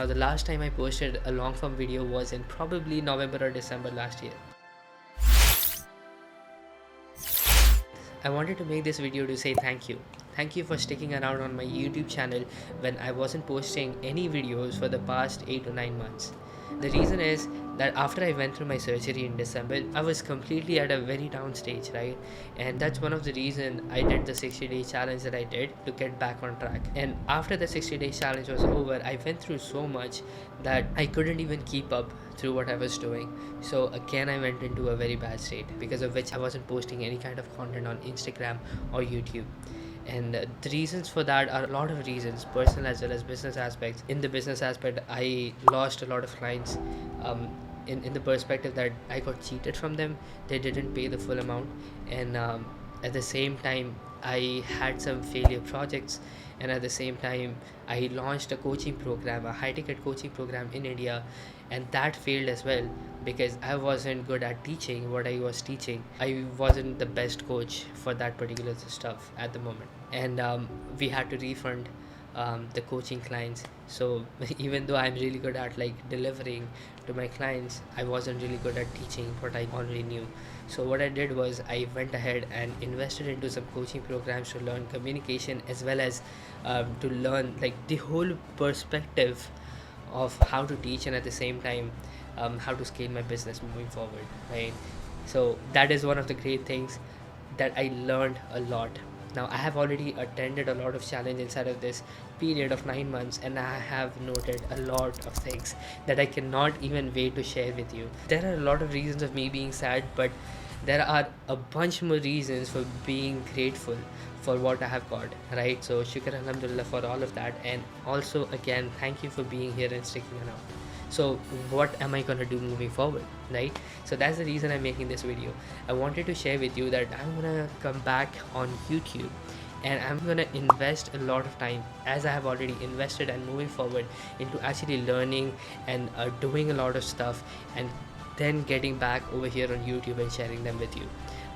Now, the last time I posted a long form video was in probably November or December last year. I wanted to make this video to say thank you. Thank you for sticking around on my YouTube channel when I wasn't posting any videos for the past 8 to 9 months. The reason is that after I went through my surgery in December, I was completely at a very down stage, right? And that's one of the reason I did the 60-day challenge that I did to get back on track. And after the 60-day challenge was over, I went through so much that I couldn't even keep up through what I was doing. So again, I went into a very bad state, because of which I wasn't posting any kind of content on Instagram or YouTube. And the reasons for that are a lot of reasons, personal as well as business aspects. In the business aspect, I lost a lot of clients, in the perspective that I got cheated from them. They didn't pay the full amount. And at the same time, I had some failure projects. And at the same time, I launched a coaching program, a high ticket coaching program in India, and that failed as well, because I wasn't good at teaching what I was teaching. I wasn't the best coach for that particular stuff at the moment. And we had to refund the coaching clients. So even though I'm really good at like delivering to my clients, I wasn't really good at teaching what I already knew. So what I did was I went ahead and invested into some coaching programs to learn communication, as well as to learn like the whole perspective of how to teach, and at the same time how to scale my business moving forward, right? So that is one of the great things that I learned a lot. Now, I have already attended a lot of challenge inside of this period of 9 months, and I have noted a lot of things that I cannot even wait to share with you. There are a lot of reasons of me being sad, but there are a bunch more reasons for being grateful for what I have got, right? So shukr alhamdulillah for all of that. And also again, thank you for being here and sticking around. So what am I gonna do moving forward, right? So that's the reason I'm making this video. I wanted to share with you that I'm gonna come back on YouTube, and I'm gonna invest a lot of time, as I have already invested and moving forward, into actually learning and doing a lot of stuff, and then getting back over here on YouTube and sharing them with you,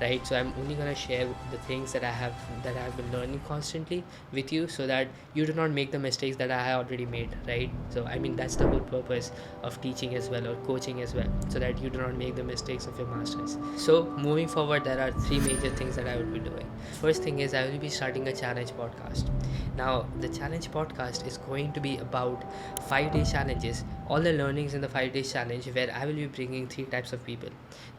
right? So I'm only gonna share the things that I've been learning constantly with you, so that you do not make the mistakes that I have already made, right? So I mean, that's the whole purpose of teaching as well, or coaching as well, so that you do not make the mistakes of your masters. So moving forward, there are three major things that I will be doing. First thing is, I will be starting a challenge podcast. Now, the challenge podcast is going to be about 5-day challenges, all the learnings in the 5-day challenge, where I will be bringing three types of people.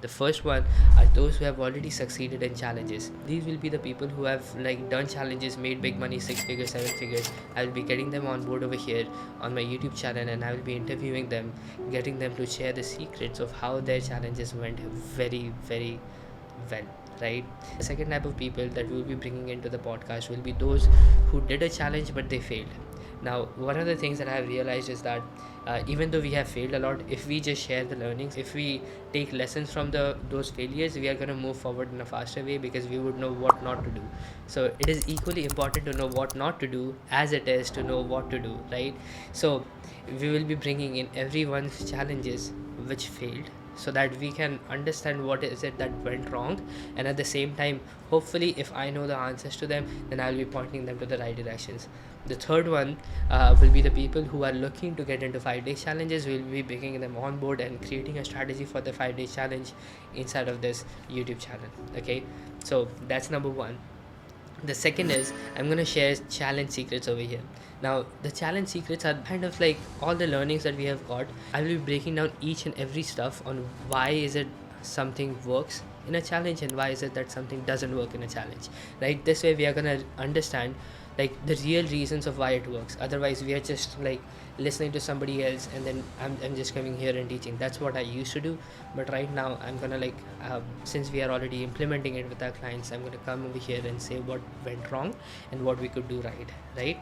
The first one are those who have already succeeded in challenges. These will be the people who have like done challenges, made big money, 6 figures, 7 figures. I will be getting them on board over here on my YouTube channel, and I will be interviewing them, getting them to share the secrets of how their challenges went very, very well, right? The second type of people that we will be bringing into the podcast will be those who did a challenge but they failed. Now, one of the things that I have realized is that even though we have failed a lot, if we just share the learnings, if we take lessons from those failures, we are going to move forward in a faster way, because we would know what not to do. So it is equally important to know what not to do as it is to know what to do, right? So we will be bringing in everyone's challenges which failed, so that we can understand what is it that went wrong, and at the same time, hopefully, if I know the answers to them, then I'll be pointing them to the right directions. The third one will be the people who are looking to get into 5-day challenges. We'll be bringing them on board and creating a strategy for the 5-day challenge inside of this YouTube channel. Okay, so that's number one. The second is, I'm going to share challenge secrets over here. Now, the challenge secrets are kind of like all the learnings that we have got. I will be breaking down each and every stuff on why is it something works in a challenge, and why is it that something doesn't work in a challenge, right? This way we are going to understand like the real reasons of why it works. Otherwise, we are just like listening to somebody else, and then I'm just coming here and teaching. That's what I used to do. But right now, I'm gonna like since we are already implementing it with our clients, I'm gonna come over here and say what went wrong and what we could do right?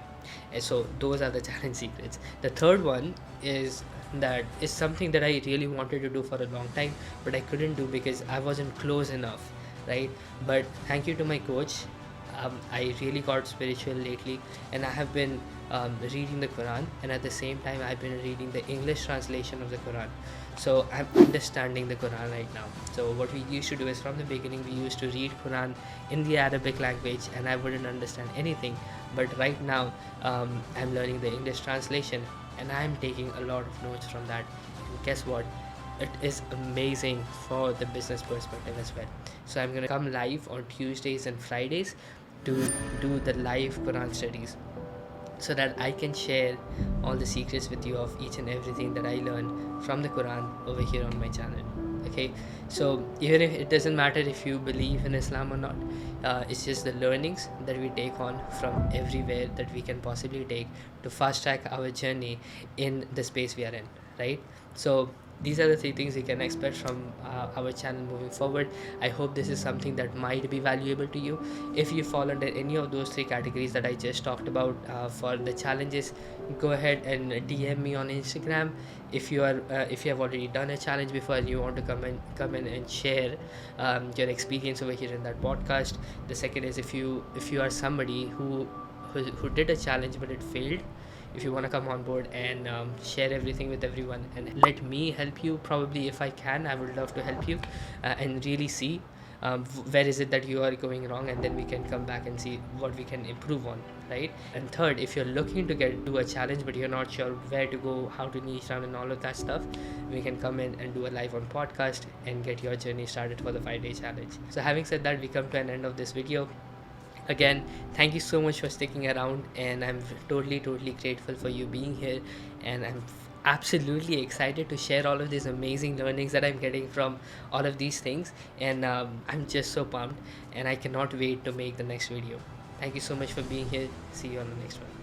And so those are the challenge secrets. The third one is something that I really wanted to do for a long time, but I couldn't do because I wasn't close enough, right? But thank you to my coach, I really got spiritual lately, and I have been reading the Quran, and at the same time I've been reading the English translation of the Quran. So I'm understanding the Quran right now. So what we used to do is, from the beginning, we used to read Quran in the Arabic language, and I wouldn't understand anything. But right now I'm learning the English translation, and I'm taking a lot of notes from that. And guess what? It is amazing for the business perspective as well. So I'm gonna come live on Tuesdays and Fridays to do the live Quran studies, so that I can share all the secrets with you of each and everything that I learned from the Quran over here on my channel. Okay, so even if it doesn't matter if you believe in Islam or not, it's just the learnings that we take on from everywhere that we can possibly take to fast track our journey in the space we are in, right? So these are the three things you can expect from our channel moving forward. I hope this is something that might be valuable to you. If you fall under any of those three categories that I just talked about for the challenges, go ahead and DM me on Instagram. If you have already done a challenge before and you want to come in and share your experience over here in that podcast. The second is, if you are somebody who did a challenge but it failed, if you want to come on board and share everything with everyone and let me help you, probably if I can, I would love to help you and really see where is it that you are going wrong, and then we can come back and see what we can improve on, right? And third, if you're looking to do a challenge but you're not sure where to go, how to niche down and all of that stuff, we can come in and do a live on podcast and get your journey started for the 5-day challenge. So having said that, we come to an end of this video. Again, thank you so much for sticking around, and I'm totally grateful for you being here, and I'm absolutely excited to share all of these amazing learnings that I'm getting from all of these things. And I'm just so pumped, and I cannot wait to make the next video. Thank you so much for being here. See you on the next one.